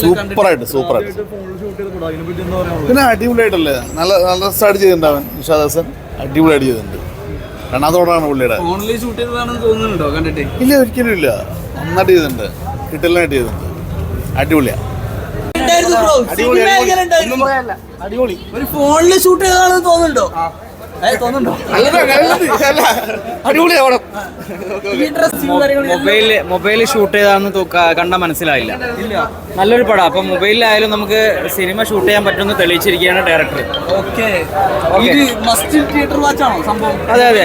സൂപ്പറായിട്ട് പിന്നെ അടിപൊളിയായിട്ടല്ലേ, നല്ല സ്റ്റാർട്ട് ചെയ്തിട്ടുണ്ടാവൻ നിഷാദ് ഹസൻ, അടിപൊളിയായിട്ട് ചെയ്തിട്ടുണ്ട്. രണ്ടാമതോടാണ് പുള്ളിയുടെ. ഇല്ല, ഒരിക്കലും ഇല്ല, നന്നായിട്ട് ചെയ്തിട്ടുണ്ട്, കിട്ടലായിട്ട് ചെയ്തിട്ടുണ്ട്, അടിപൊളിയാ. അടിപൊളി. ഒരു ഫോണിൽ ഷൂട്ട് ചെയ്താണെന്ന് തോന്നുന്നുണ്ടോ? മൊബൈലിൽ ഷൂട്ട് ചെയ്താന്ന് കണ്ടാൽ മനസ്സിലായില്ല. നല്ലൊരു പടം. അപ്പൊ മൊബൈലിലായാലും നമുക്ക് സിനിമ ഷൂട്ട് ചെയ്യാൻ പറ്റുമെന്ന് തെളിയിച്ചിരിക്കുകയാണ് ഡയറക്ടർ. അതെ അതെ,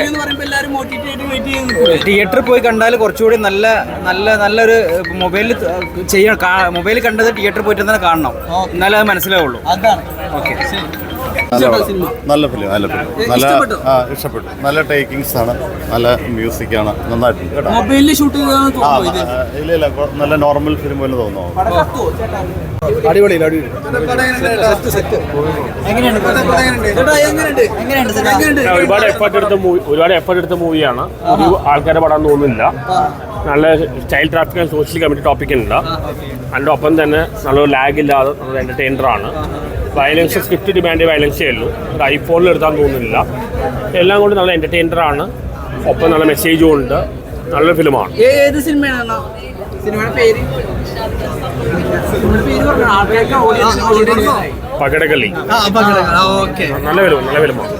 തിയേറ്ററിൽ പോയി കണ്ടാൽ കുറച്ചുകൂടി നല്ലൊരു മൊബൈലിൽ കണ്ടത് തിയേറ്ററിൽ പോയിട്ട് തന്നെ കാണണം, എന്നാലേ അത് മനസ്സിലാവുള്ളൂ. ഓക്കെ, നല്ല ഫിലിം, നല്ല ഇഷ്ടപ്പെട്ടു. നല്ല ടേക്കിങ്സ് ആണ്, നല്ല മ്യൂസിക് ആണ്, നന്നായിട്ടുണ്ട് കേട്ടോ. മൊബൈലിൽ ഷൂട്ട് ഇല്ല, നല്ല നോർമൽ ഫിലിം പോലെ തോന്നുന്നു. അടിപൊളി. ഒരുപാട് എഫർട്ട് എടുത്ത മൂവിയാണ്. ആൾക്കാരെ പടാൻ തോന്നുന്നില്ല. നല്ല child traffic and social committee ടോപ്പിക്കുണ്ട്. അതിൻ്റെ ഒപ്പം തന്നെ നല്ലൊരു ലാഗ് ഇല്ലാതെ നല്ല എൻ്റർടൈനറാണ്. വയലൻസ് സ്ക്രിപ്റ്റ് ഡിമാൻഡ് വയലൻസേ ഉള്ളൂ. ഒരു ഐഫോണിൽ എടുത്താൽ തോന്നുന്നില്ല. എല്ലാം കൊണ്ട് നല്ല എൻ്റർടൈനറാണ്. ഒപ്പം നല്ല മെസ്സേജും ഉണ്ട്. നല്ലൊരു ഫിലിമാണ്. ഏത് സിനിമയാണ്? സിനിമയുടെ പേര് പകടകളി. നല്ല ഫിലിമാണ്.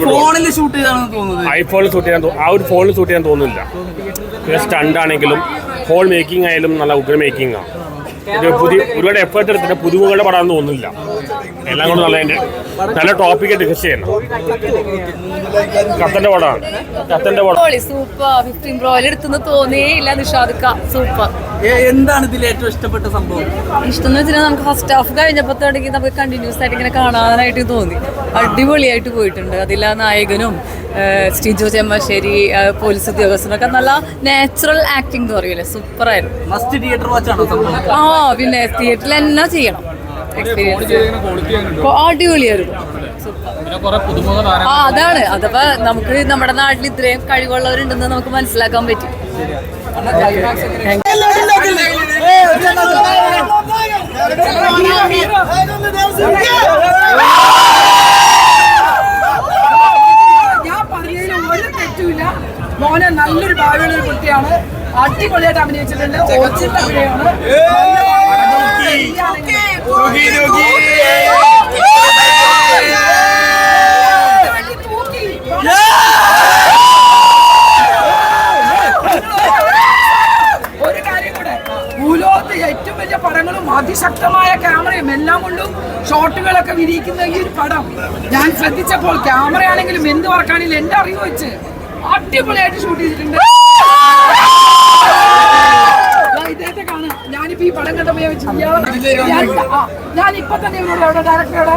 ഫോണിൽ ഷൂട്ട് ചെയ്താണെന്ന് തോന്നുന്നത്. ഐഫോണിൽ ഷൂട്ട് ചെയ്യാൻ ആ ഒരു ഫോണിൽ ഷൂട്ട് ചെയ്യാൻ തോന്നുന്നില്ല. പിന്നെ സ്റ്റണ്ട് ആണെങ്കിലും ഹോൾ മേക്കിംഗ് ആയാലും നല്ല ഉഗ്ര മേക്കിംഗ് ആണ്. ഒരുപാട് എഫേർട്ട് എടുത്തിട്ട് പുതുമുകളുടെ പടാൻ തോന്നുന്നില്ല. എല്ലാം കൊണ്ട് നല്ല ടോപ്പിക്ക് ഡിസ്കസ് ചെയ്യണം. കത്തന്റെ പടമാണ്. സൂപ്പർ. 15 Pro എടുത്തെന്ന് തോന്നിയില്ല. നിഷാദിക്ക സൂപ്പർ. എന്താണ് ഇതിൽ ഏറ്റവും ഇഷ്ടപ്പെട്ട സംഭവം? ഇഷ്ടം എന്ന് വെച്ചാൽ നമുക്ക് ഫസ്റ്റ് ഹാഫ് കഴിഞ്ഞപ്പോൾ തുടങ്ങി നമുക്ക് കണ്ടിന്യൂസ് ആയിട്ട് ഇങ്ങനെ കാണാനായിട്ട് തോന്നി. അടിപൊളിയായിട്ട് പോയിട്ടുണ്ട്. അതിൽ ആ നായകനും സ്റ്റീജോ ചെമ്മശ്ശേരി, പോലീസ് ഉദ്യോഗസ്ഥനൊക്കെ നല്ല നാച്ചുറൽ ആക്ടിങ് എന്ന് പറയൂലേ, സൂപ്പറായിരുന്നു. മസ്റ്റ് തിയേറ്റർ വാച്ചാണോ? പിന്നെ തിയേറ്ററിൽ തന്നെ ചെയ്യണം. എക്സ്പീരിയൻസ് അടിപൊളിയായിരുന്നു. അതാണ്, അതപ്പോ നമുക്ക് നമ്മുടെ നാട്ടിൽ ഇത്രയും കഴിവുള്ളവരുണ്ടെന്ന് നമുക്ക് മനസ്സിലാക്കാൻ പറ്റും. ഞാൻ പറഞ്ഞതിൽ ഒരു തെറ്റുമില്ല. മോനെ നല്ലൊരു ഭാവിയുള്ള ഒരു കുട്ടിയാണ്. അടിപൊളിയായിട്ട് അഭിനയിച്ചിട്ടുണ്ട്. ഓച്ചിട്ട് അഭിനയമാണ്. ഒരു കാര്യം കൂടെ, ഭൂലോകത്ത് ഏറ്റവും വലിയ പടങ്ങളും അതിശക്തമായ ക്യാമറയും എല്ലാം കൊണ്ടും ഷോട്ടുകളൊക്കെ വിരിയിക്കുന്ന ഈ ഒരു പടം ഞാൻ ശ്രദ്ധിച്ചപ്പോൾ ക്യാമറയാണെങ്കിലും എന്ത് വർക്കാണെങ്കിലും എന്റെ അറിവ് വെച്ച് അടിപൊളിയായിട്ട് ഷൂട്ട് ചെയ്തിട്ടുണ്ട്. ഇദ്ദേഹത്തെ കാണാം. ഞാനിപ്പോ ഈ പടം കണ്ടപ്പോ ഞാനിപ്പോ തന്നെ ഇവരോട് ഡയറക്ടറോട്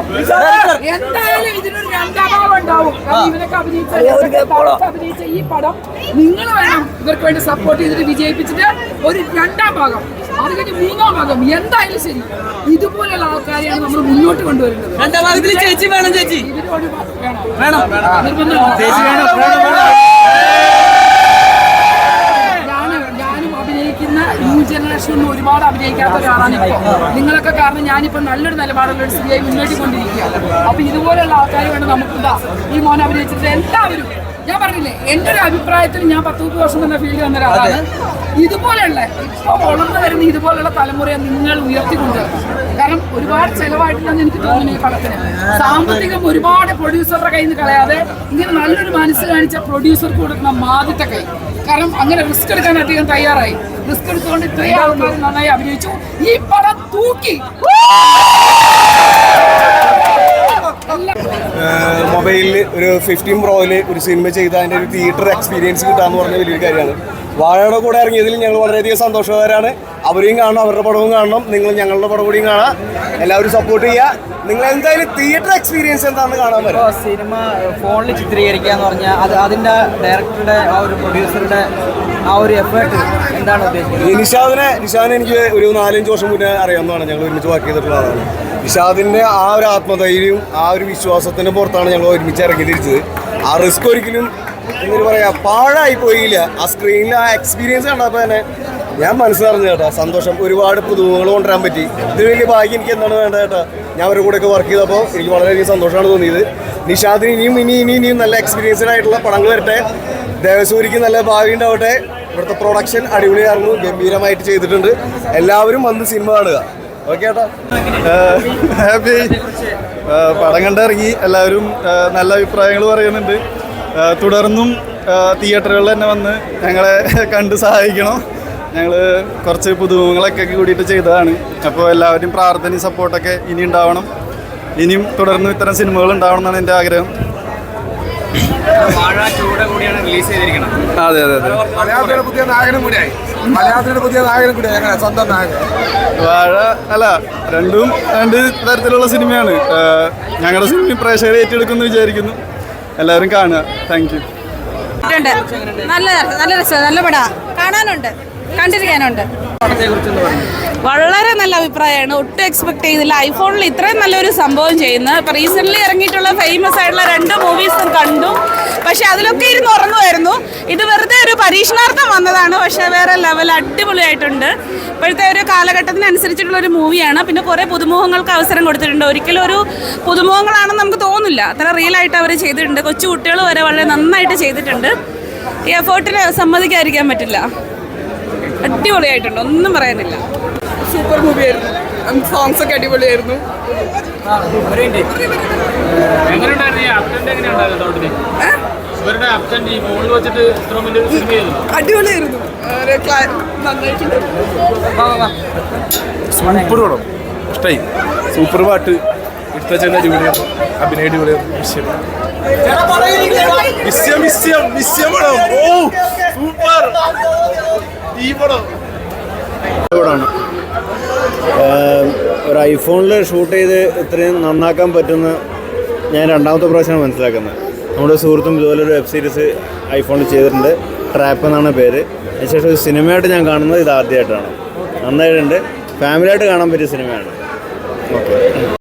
എന്തായാലും ഇതിനൊരു രണ്ടാം ഭാഗം ഉണ്ടാവും. ഇവരൊക്കെ അഭിനയിച്ച ഈ പടം നിങ്ങൾ വേണം ഇവർക്ക് വേണ്ടി സപ്പോർട്ട് ചെയ്തിട്ട് വിജയിപ്പിച്ചിട്ട് ഒരു രണ്ടാം ഭാഗം, അത് കഴിഞ്ഞ് മൂന്നാം ഭാഗം എന്തായാലും ശരി. ഇതുപോലെയുള്ള ആൾക്കാരെയാണ് നമ്മൾ മുന്നോട്ട് കൊണ്ടുവരുന്നത്. രണ്ടാം ഭാഗത്തിൽ ചേച്ചി വേണം. ചേച്ചി ഇവരോട് ഞാനും അഭിനയിക്കുന്ന ന്യൂ ജനറേഷനിൽ ഒരുപാട് അഭിനയിക്കാത്ത ഒരാളാണ് ഇപ്പോൾ. നിങ്ങളൊക്കെ കാരണം ഞാനിപ്പോൾ നല്ലൊരു നിലപാടുള്ള ഒരു സ്ത്രീയായി മുന്നോട്ടിക്കൊണ്ടിരിക്കുകയാണ്. അപ്പൊ ഇതുപോലെയുള്ള ആൾക്കാർ വേണം നമുക്കെന്താ ഈ മോൻ അഭിനയിച്ചിട്ട് എല്ലാവരും. ഞാൻ പറഞ്ഞില്ലേ, എൻ്റെ ഒരു അഭിപ്രായത്തിൽ ഞാൻ 10-30 വർഷം തന്നെ ഫീൽഡ് വന്ന ഒരാളാണ്. ഇതുപോലെയുള്ള ഇപ്പോൾ വളർന്നു വരുന്ന ഇതുപോലുള്ള തലമുറയെ നിങ്ങൾ ഉയർത്തിക്കൊണ്ടുവരണം. കാരണം ഒരുപാട് ചെലവായിട്ടില്ലെന്ന് എനിക്ക് തോന്നുന്നു ഈ പടത്തിന്. സാമ്പത്തികം ഒരുപാട് പ്രൊഡ്യൂസറുടെ കയ്യിൽ നിന്ന് കളയാതെ ഇങ്ങനെ നല്ലൊരു മനസ്സ് കാണിച്ച പ്രൊഡ്യൂസർക്ക് കൊടുക്കുന്ന ആദ്യത്തെ കൈ. കാരണം അങ്ങനെ റിസ്ക് എടുക്കാൻ അധികം തയ്യാറായി. റിസ്ക് എടുത്തുകൊണ്ട് ഇത്രയും ആൾക്കാർ നന്നായി അഭിനയിച്ചു. ഈ പടം തൂക്കി. മൊബൈലിൽ ഒരു 15 Proയിൽ ഒരു സിനിമ ചെയ്ത് അതിൻ്റെ ഒരു തിയേറ്റർ എക്സ്പീരിയൻസ് കിട്ടാന്ന് പറഞ്ഞ വലിയൊരു കാര്യമാണ്. വാഴയുടെ കൂടെ ഇറങ്ങിയതിൽ ഞങ്ങൾ വളരെയധികം സന്തോഷകരമാണ്. അവരെയും കാണണം, അവരുടെ പടവും കാണണം, നിങ്ങൾ ഞങ്ങളുടെ പടം കൂടിയും കാണാം. എല്ലാവരും സപ്പോർട്ട് ചെയ്യുക. നിങ്ങൾ എന്തായാലും തിയേറ്റർ എക്സ്പീരിയൻസ് എന്താണെന്ന് കാണാൻ പറ്റും. സിനിമ ഫോണിൽ ചിത്രീകരിക്കുക എന്ന് പറഞ്ഞാൽ അതിൻ്റെ ഡയറക്ടറുടെ ആ ഒരു പ്രൊഡ്യൂസറുടെ ആ ഒരു എഫേർട്ട് എന്താണ് ഉദ്ദേശിക്കുന്നത്? നിഷാദിനെ എനിക്ക് ഒരു 4-5 വർഷം മുന്നേ അറിയാവുന്നതാണ്. ഞങ്ങൾ ഒരുമിച്ച് വർക്ക് ചെയ്തിട്ടുള്ള ആളാണ്. നിഷാദിൻ്റെ ആ ഒരു ആത്മധൈര്യവും ആ ഒരു വിശ്വാസത്തിന് പുറത്താണ് ഞങ്ങൾ ഒരുമിച്ച് ഇറങ്ങി തിരിച്ചത്. ആ റിസ്ക് ഒരിക്കലും എന്താ പറയുക പാഴായി പോയില്ല. ആ സ്ക്രീനിൽ ആ എക്സ്പീരിയൻസ് കണ്ടപ്പോൾ തന്നെ ഞാൻ മനസ്സിലറിഞ്ഞു കേട്ടോ, സന്തോഷം. ഒരുപാട് പുതുമുഖങ്ങൾ കൊണ്ടുവരാൻ പറ്റി. ഇത് വലിയ ഭാഗ്യം. എനിക്ക് എന്താണ് വേണ്ടത് കേട്ടോ. ഞാൻ അവരുടെ കൂടെയൊക്കെ വർക്ക് ചെയ്തപ്പോൾ എനിക്ക് വളരെയധികം സന്തോഷമാണ് തോന്നിയത്. നിഷാദിന് ഇനിയും നല്ല എക്സ്പീരിയൻസ്ഡ് ആയിട്ടുള്ള പടങ്ങൾ വരട്ടെ. ദേവസൂരിക്ക് നല്ല ഭാവി ഉണ്ടാവട്ടെ. ഇവിടുത്തെ പ്രൊഡക്ഷൻ അടിപൊളിയായിരുന്നു, ഗംഭീരമായിട്ട് ചെയ്തിട്ടുണ്ട്. എല്ലാവരും വന്ന് സിനിമ കാണുക. ഓക്കെ ചേട്ടാ, ഹാപ്പി. പടം കണ്ടിറങ്ങി എല്ലാവരും നല്ല അഭിപ്രായങ്ങൾ പറയുന്നുണ്ട്. തുടർന്നും തിയേറ്ററുകളിൽ തന്നെ വന്ന് ഞങ്ങളെ കണ്ട് സഹായിക്കണം. ഞങ്ങൾ കുറച്ച് പുതുമുഖങ്ങളൊക്കെ കൂടിയിട്ട് ചെയ്തതാണ്. അപ്പോൾ എല്ലാവരും പ്രാർത്ഥനയും സപ്പോർട്ടൊക്കെ ഇനി ഉണ്ടാവണം. ഇനിയും തുടർന്ന് ഇത്തരം സിനിമകൾ ഉണ്ടാവണം എന്നാണ് എൻ്റെ ആഗ്രഹം. അതെ അതെ അതെ. മലയാളത്തിലെ പുതിയ നായകനും കൂടിയായി. സ്വന്തം നായകൻ. വാഴ അല്ല, രണ്ട് തരത്തിലുള്ള സിനിമയാണ്. ഞങ്ങളുടെ സിനിമ പ്രേക്ഷകരെ ഏറ്റെടുക്കുമെന്ന് വിചാരിക്കുന്നു. എല്ലാവരും കാണുക. Thank you. നല്ല രസം, നല്ല പടാ, കാണാനുണ്ട്, കണ്ടിരിക്കാനുണ്ട്. വളരെ നല്ല അഭിപ്രായമാണ്. ഒട്ടും എക്സ്പെക്ട് ചെയ്തില്ല ഐഫോണിൽ ഇത്രയും നല്ലൊരു സംഭവം ചെയ്യുന്നത്. ഇപ്പം റീസെൻ്റ്ലി ഇറങ്ങിയിട്ടുള്ള ഫേമസ് ആയിട്ടുള്ള 2 മൂവീസും കണ്ടു. പക്ഷെ അതിലൊക്കെ ഇരുന്ന് ഉറങ്ങുമായിരുന്നു. ഇത് വെറുതെ ഒരു പരീക്ഷണാർത്ഥം വന്നതാണ്. പക്ഷേ വേറെ ലെവൽ അടിപൊളിയായിട്ടുണ്ട്. ഇപ്പോഴത്തെ ഒരു കാലഘട്ടത്തിനനുസരിച്ചിട്ടുള്ള ഒരു മൂവിയാണ്. പിന്നെ കുറേ പുതുമുഖങ്ങൾക്ക് അവസരം കൊടുത്തിട്ടുണ്ട്. ഒരിക്കലും ഒരു പുതുമുഖങ്ങളാണെന്ന് നമുക്ക് തോന്നില്ല. അത്ര റിയൽ ആയിട്ട് അവർ ചെയ്തിട്ടുണ്ട്. കൊച്ചു കുട്ടികൾ വരെ വളരെ നന്നായിട്ട് ചെയ്തിട്ടുണ്ട്. ഈ എഫേർട്ടിനെ സമ്മതിക്കാതിരിക്കാൻ പറ്റില്ല. അടിപൊളിയായിട്ടുണ്ട്, ഒന്നും പറയാനില്ല. സൂപ്പർ മൂവിയായിരുന്നു. സോങ്സ് ഒക്കെ അടിപൊളിയായിരുന്നു. അടിപൊളിയായിരുന്നു. നന്നായിട്ടുണ്ട്. സൂപ്പർ പടം, ഇഷ്ടമായി. സൂപ്പർ പാട്ട് ഇഷ്ടം, അടിപൊളിയാണ്. അഭിനയ അടിപൊളിയാണ്. പടം ഓ സൂപ്പർ. ഈ പടം ഒരു ഐഫോണിൽ ഷൂട്ട് ചെയ്ത് ഇത്രയും നന്നാക്കാൻ പറ്റുന്ന ഞാൻ രണ്ടാമത്തെ പ്രാവശ്യമാണ് മനസ്സിലാക്കുന്നത്. നമ്മുടെ സുഹൃത്തും ഇതുപോലെ ഒരു വെബ് സീരീസ് ഐഫോണിൽ ചെയ്തിട്ടുണ്ട്. ട്രാപ്പ് എന്നാണ് പേര്. അതിനുശേഷം ഒരു സിനിമയായിട്ട് ഞാൻ കാണുന്നത് ഇത് ആദ്യമായിട്ടാണ്. നന്നായിട്ടുണ്ട്. ഫാമിലിയായിട്ട് കാണാൻ പറ്റിയ സിനിമയാണ്. ഓക്കെ.